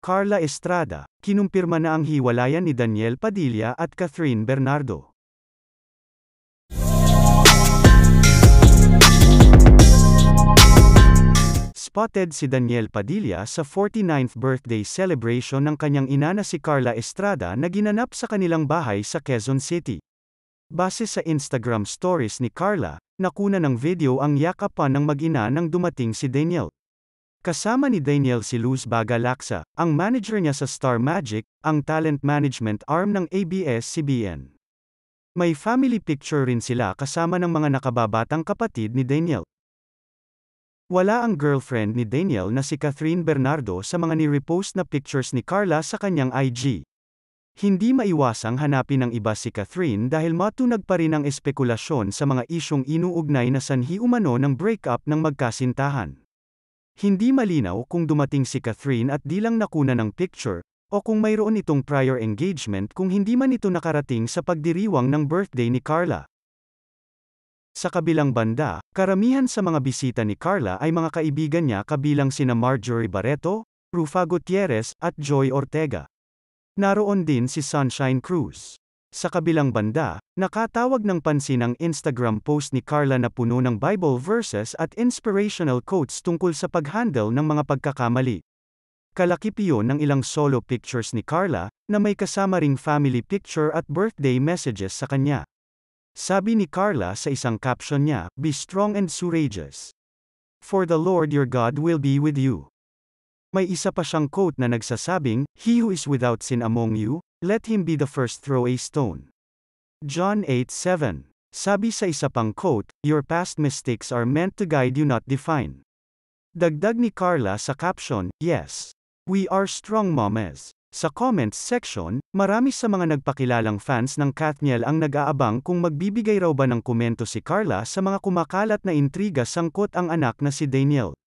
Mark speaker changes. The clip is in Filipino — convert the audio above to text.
Speaker 1: Carla Estrada, kinumpirma na ang hiwalayan ni Daniel Padilla at Catherine Bernardo. Spotted si Daniel Padilla sa 49th birthday celebration ng kanyang ina na si Carla Estrada na ginanap sa kanilang bahay sa Quezon City. Base sa Instagram stories ni Carla, nakuna ng video ang yakapan ng mag-ina nang dumating si Daniel. Kasama ni Daniel si Luz Baga Laksa, ang manager niya sa Star Magic, ang talent management arm ng ABS-CBN. May family picture rin sila kasama ng mga nakababatang kapatid ni Daniel. Wala ang girlfriend ni Daniel na si Catherine Bernardo sa mga ni-repost na pictures ni Carla sa kanyang IG. Hindi maiwasang hanapin ng iba si Catherine dahil matunag pa rin ang espekulasyon sa mga isyong inuugnay na sanhi umano ng breakup ng magkasintahan. Hindi malinaw kung dumating si Catherine at di lang nakuna ng picture, o kung mayroon itong prior engagement kung hindi man ito nakarating sa pagdiriwang ng birthday ni Carla. Sa kabilang banda, karamihan sa mga bisita ni Carla ay mga kaibigan niya kabilang sina Marjorie Barreto, Rufa Gutierrez, at Joy Ortega. Naroon din si Sunshine Cruz. Sa kabilang banda, nakatawag ng pansin ang Instagram post ni Carla na puno ng Bible verses at inspirational quotes tungkol sa pag-handle ng mga pagkakamali. Kalakip iyon ng ilang solo pictures ni Carla, na may kasama ring family picture at birthday messages sa kanya. Sabi ni Carla sa isang caption niya, "Be strong and courageous. For the Lord your God will be with you." May isa pa siyang quote na nagsasabing, "He who is without sin among you, let him be the first throw a stone." John 8:7. Sabi sa isa pang quote, "Your past mistakes are meant to guide you, not define." Dagdag ni Carla sa caption, "Yes, we are strong mamas." Sa comments section, marami sa mga nagpakilalang fans ng Kathniel ang nag-aabang kung magbibigay raw ba ng komento si Carla sa mga kumakalat na intriga sangkot ang anak na si Daniel.